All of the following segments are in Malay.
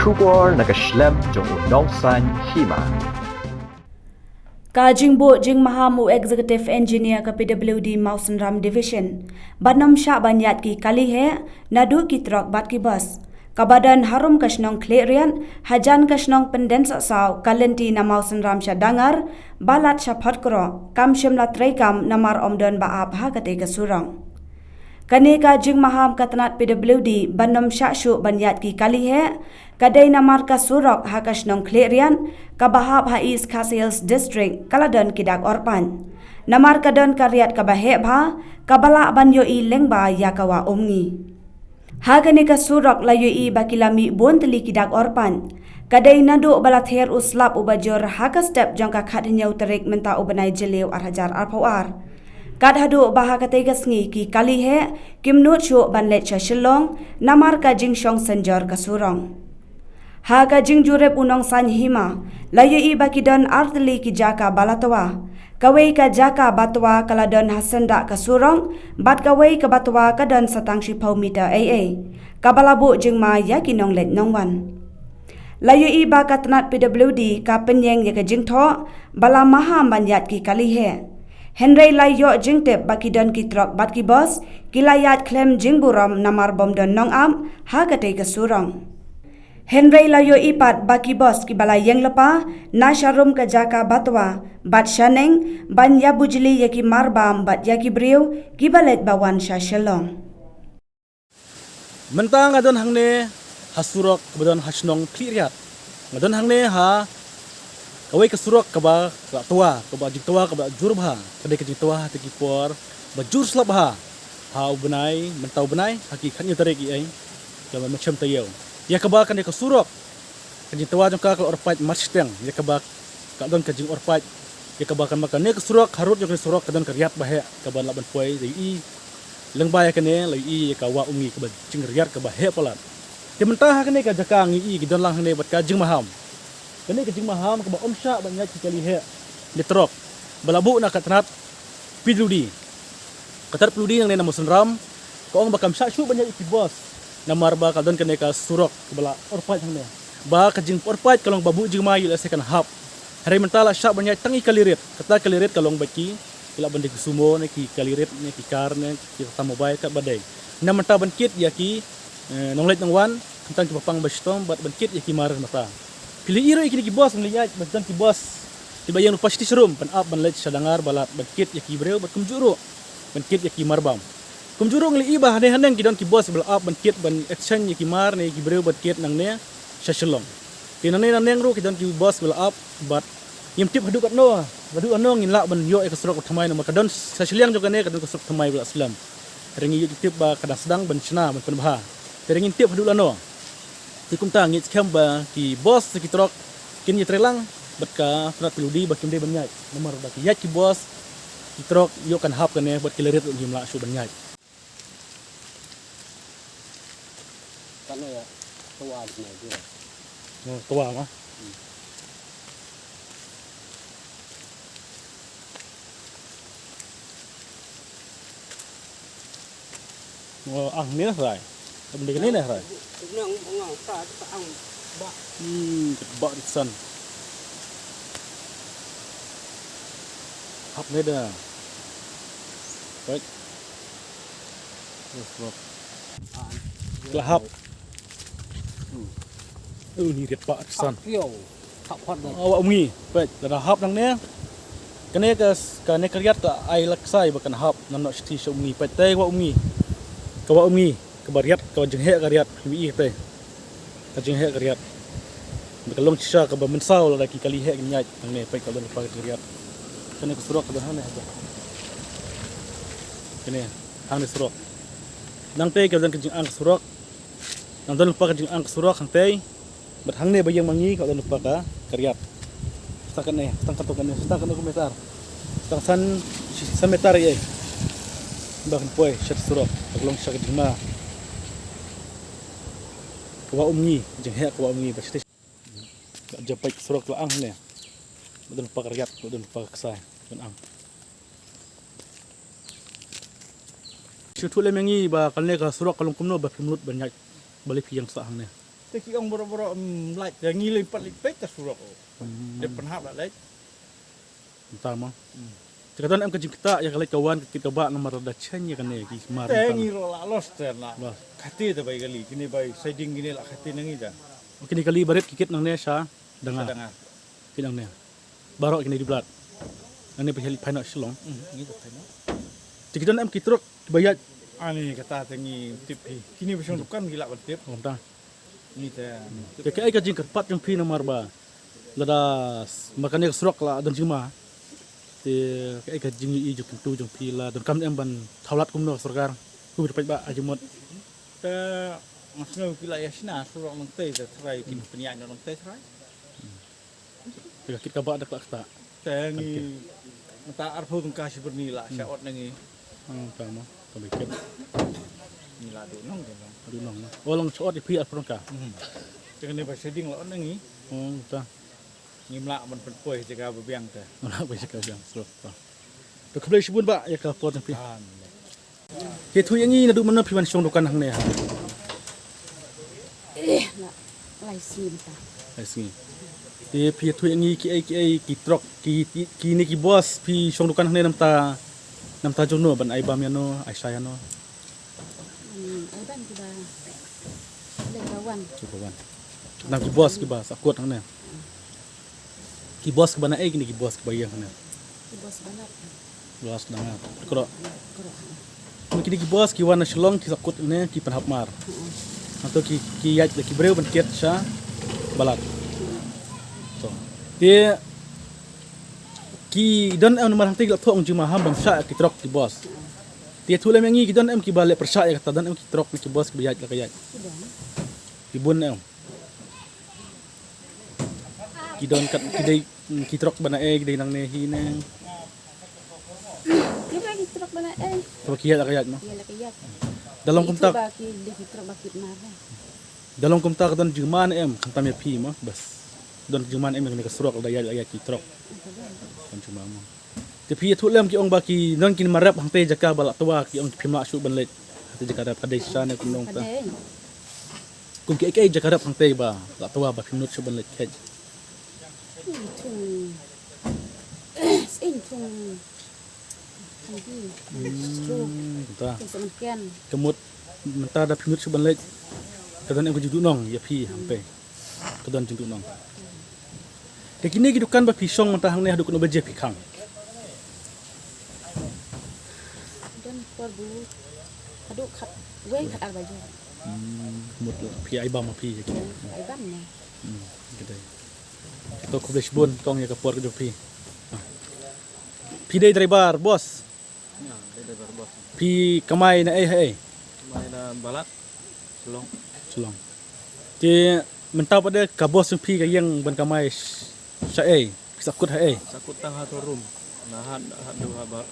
Shubor nakaslem jong unongsan hima. Ka Jingbo Jing Mahamu Executive Engineer ka PWD Mausan Ram Division Banam Sha Banyat ki kali he nadu ki truk bat ki bus kabadan harum kasnong klerian hajan kasnong pendensa saw kalenti na Mausan Ram Sha dangar balat sha phatkro kam shimla traikam namar omdon ba abha kate ka surang kane ka Jing Maham katnat PWD Banam Sha Shu Banyat ki kali he kadai namar ka surok hakas nong klerian kabahab hais Khasi District kaladan kidak orpan namar kadon karyat kabahe bha kabala banyo I lengba yakawa umngi hagane ka surok layo I bakilami bonteli kidak orpan kadai nadu balather uslap ubajor hakas step jangka khat nyau terik menta ubanai jelew arhajar arpawar kad hadu baha kategas ngi ki kali he kimnut shu banlet cha shillong namar ka jingshong sanjor ka surong ha ka jingjurep unong san hima layo I bakidon artli ki jaka balatwa kawai ka jaka batwa kaladon hasanda ka surong bat kawai ka batwa kadon satang shipau meter aa kabalabu jingma yakinong let nongwan layo I bakatnat PWD ka penyeng ya ka jingtho bala maha banyat ki kali he Henry layo jingtep bakidon ki truk bat ki bos kilayat klem jingburam namar bomdon nong am ha kate ka surong Henry layo ipat baki bos ki balai yang lepa na sharum ka jaka batwa bat shaneng ban ya bujli yaki marbam bat yaki briu ki balet bawan sha shalong mentang ngadon hangne hasurok kebetulan hasnong kliriat ngadon hangne ha kawai kasurok kaba tua kaba jiktua kaba jurba kadai ka jiktua teki por bajur slap ha ubenai mentau benai haki khatnya tarik I ai kalau macam tayo ya kaba kan ka surok ka jiktua jangka kalau orpat masteng ya kaba kadon ka jing orpat ya kaba kan makan ne ka surok harut jang surok kadon ka riat bahe kaba laban poi dei lengbaya kane lai ka wa ungi kaba jing riat kaba he palat te mentah kane ka jaka ngi gidon lang ne bat ka jing maham kene ka jing maham kaba omsha banyak kali he ditrok balabu na katrat PWD katar PWD yang ne Mausan Ram ko ong bakam sha shu banyak iki bos namar ba kadon kene ka surok kebala orpat hang ne ba ka jing orpat kalong babu jing mayu la second half hari mentala sha banyak tangi kalirit kata kalirit kalong baki kila bande kusumo ne ki kalirit ne ki kar ne ki mobile ka badai na menta bankit ya ki nonglet nongwan tentang ki papang bastom bat bankit ya ki mar mata pilih iro iki ki bos melihat badan ki bos tiba yang pasti serum pan up ban let sadangar balat bankit ya ki breu bat kumjuru bankit ya ki marbam kumjuru ngli iba hane-hane ki don ki bos bal up bankit ban action ya ki mar ne ki breu bankit nang ne shalong tinane nang ro ki don ki bos bal up bat yim tip hadu kat no hadu ano ngin la ban yo e kasrok thamai no makadon sashliang juga ne kadon kasrok thamai bal aslam rengi tip ba kadang sedang ban chna ban penbha rengi tip hadu lano ti kumta ngit khamba ki bos ki trok kin ye trelang bat ka prat peludi bakim de banyai nomor bat yat ki bos ki trok yo kan hap kane bat kilerit jumlah su banyai kan ya tua ni dia tua mah ang ni lah rai benda ni lah rai nang ngang ta ang ba ba san hap ni dah baik lah hap ni ret ba san yo tak pot dah awak ungi baik dah hap nang ni kene ka ne karyat ka ai laksai bakan hap nan nak sti so ungi patai wa ungi kawa ungi kabariat kawa jenghe karyat wi te ka jenghe karyat bekalong sisa ka ba mensau la ki kali he nyai nang ne pai ka don pa karyat kene kusurok ka hane ha kene hang ne surok nang te ka don ka jeng ang surok nang don pa ka jeng ang surok hang te bat hang ne bayang mangi ka don pa ka karyat stakan ne stakan to kan stakan ko metar stan san metar ye bahkan poi shat surok aglong syak dima kawa umni jenghe kawa umni pasti japai surok la ang ne badon pakaryat badon paksai dan ang Syutul mengi ba kalne ka surok kalung kumno ba kimlut banyak balik yang sahang ne Teki ong boro-boro like yang ngilin pat lipet ta surok. Dia penhap lah like. Tama. Cakatan em kajing kita ya kali kawan kita ba nomor ada chen ya kan ki mar. Teh ngiro la los ter na. Los. Khati ta bai kali kini bai siding gini la khati nangi ta. Kini kali baret kikit nang ne sha dengar. Sedang Kinang ne. Barok kini di blat. Nang ne pahili painok silong. gitu tanya. Cakatan em kitruk bayat Ani kata tengi tip kini besong dukan gila tip. om ta. Ni teh. Kaya ay kajing kerpat yung pi nomor ba. Lada makanya kesurok lah dan cuma. Te kaya kajing i juk tu jong pi la dan kam em ban thaulat kum no sarkar. Ku dapat ba ajumot. Teh masno gila ya sina surok nang teh try kini penyanyi nang teh try. Kaya kita ba dak tak. Tengi mata arfu tung kasih bernila syaot nangi. Tama. Kami ket. Nila tu nong kan. Aduh nong. Walang shot di pi apron ka. Jangan ni seding lo nangi. Oh ta. Ngimla man penpoi jaga bebiang teh. Ora ba sa ka yang surok ta. To kable sibun ba ya ka pot pi. Ke tu yang ni nadu mana pi man syong dukan hang ne ha. Lai sim ta. I see. Te pi tu yang ni ki trok ki ni ki boss pi syong dukan hang ne nam ta jono ban ai bam ya no ai saya no. Udan kita legawan. Coba ban. Nam ki boss ki ba sakut hang ne. Ki boss ke bana ai ni ki boss ke bayang hang ne. Ki bos banat. Boss dangat. Kro. Mungkin ki boss ki wana shlong ki sakut ne ki panhap mar. Atau ki yat ki breu ban ket sha balat. To. Dia ki don am nomor hang tig thong juma ham bam sha ki trok ki boss. Dia thule mengi ki don am ki bale persya ya kata don am ki trok ki boss ki yat la kayat. Ki bun am. Ki don kat ki dai ki trok bana ki dai nang ne hi ne. Kita lagi truk bana To ki yat la kayat no. Iya lagi ya. Dalam kumtak Baki di truk bakit marah. dalam kumtak don juman em kantam ya pi mo bas. Don juman em ni ka surok da yat ki trok. Kan cuma mo. Tapi ya thulem ki ong baki don kin marap hang te jaka bala tua ki ong phima su ban let. Te jaka dap kadai sa ne kunong ta. Kadai. Kum ki ai jaka dap hang te ba la tua ba phimnut su ban let khet. Tung. Sin tung. Nanti. Struk. Ta Semakian. kemut menta da phimnut su ban let. Kadon em ko judu nong ya pi hampe. Kadon judu nong. Ke kini ki dukan ba pisong menta hang ne hadu kuno beje pikang. Dan por bulu. Aduh kat. Weng kat arbaju. Mut pi ai ba ma pi ki. Ai ban ne. Kedai. Kita ko flash bon kong ya kapor ke pi. Pi dai driver bos. Ya, dia dah bos. Pi kamai na ai. Mai dah balat. Selong. Sulong. Ti mentau pada ka bos pi ka yang ban kamai sa ai. Sakut ai. Sakut tang hatu rum. Nah hadu habar.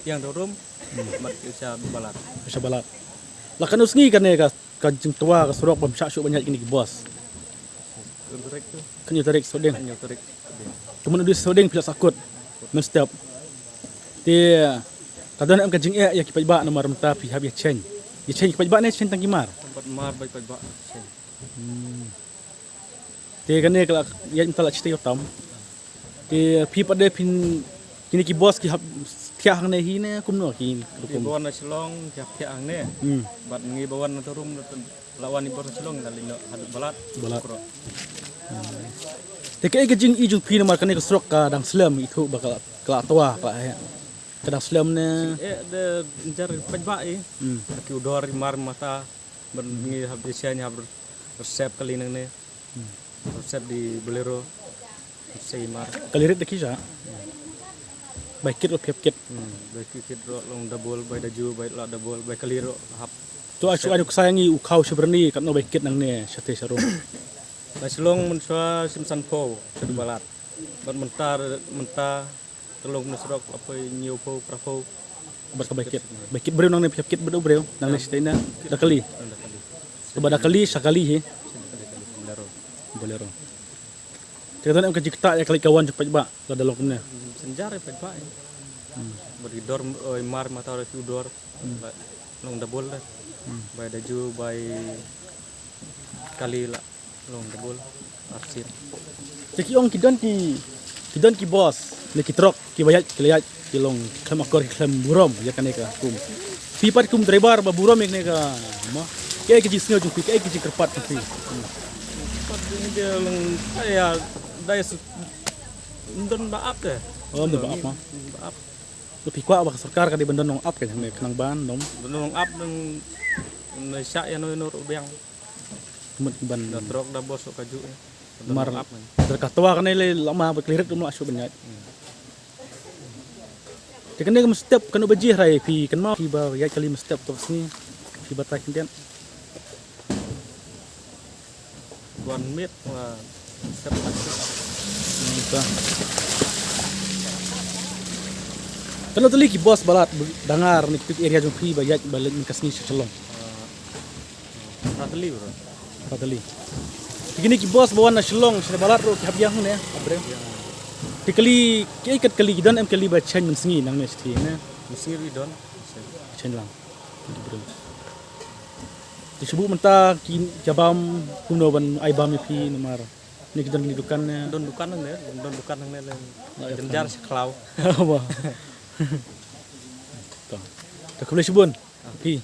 Yang tu rum mat bisa balat. Sa balat. Lakan usngi kan ne ka jing tua ka surok bam sa su banyak ini ki bos. Kerek tu. Kan yo tarik sodeng. Yang tarik. Cuma du sodeng pila sakut. Non stop. Ti kadon am ka jing ya ki pa nomor menta pi hab ya chen. Ya chen ki pa ne chen tang kimar. Tempat mar baik baik. Te kan ne kala ya menta la chite yo tam. Te pi pada pin kini ki bos ki hab tia hang ne hi ne kum no ki Di bawan selong tiap tiap ang ne. Bat ngi bawan tu rum lawan ibor selong dalino hadu balat. Balat. Te ke jing i jung pi nomor kan ne kesrok ka dang slam itu bakal kala tua kala ya. Kadang slam ne De jar pajba Ki udor mar mata ngi hab desianya hab resep kali nang ne. Resep di Bolero. Sei mar. kalirit de kisah. Baik kit lo piap kit. Baik kit ro long double by daju by la double by kaliro hab. Tu asu adu sayangi u kau seberni kan no baik kit nang ne sate sarum. By selong mun swa simsan po sedu balat. Bat menta telung musrok apa nyiu po prapo Bat ka baik kit. Baik kit breu nang ne piap kit bedo breu nang ne sate na da kali. anda kali. Coba da kali sakali he. Bolero. Bolero. Kita am ka jikta ya kali kawan cepat ba la dalong kumne. Senjare pajba. Bagi dor mar mata ora ki udor. Long double lah. By daju by kali lah long debol arsin. Jadi orang kidan ki bos, ni kitrok ki bayat ki liat ki long klem akor klem burom ya kan ka kum. Pipat kum driver ba burom ek ne ka ma. Kayak ki jisngo ju kayak ki kerpat ki. Pat ini dia long ya dai su ndon baap deh. Oh, ndon baap ma. Baap. Lu pikwa ba sarkar ka di bendon nong up ka ne kanang ban dom. Long up nang Malaysia ya no ubang. Kumat ban Da trok da bos kaju. mar terkatua kan le lama berkelirit dum asu banyak. Tekan ne step kan baji rai pi kan ma pi ba ya kali step to sini pi batai kindian. 1 meter wah step Kalau tadi ki bos balat dengar ni area jom pi ba ya balik ni kasni celong. rateli bro. Patali. Begini ki bos bawa na celong sini balat ro ki habyang ne abre. Tikali ki ikat kali dan em kali ba chen men singi nang mesti ne. Mesir idon. Chen lang. Disebut mentah ki jabam kuno ban ai bam pi nomar. Ni kita ni dukan ne. Don dukan nang ne, don dukan nang ne len. Genjar seklau. Wah. Tuh. Tak boleh sebut. Pi.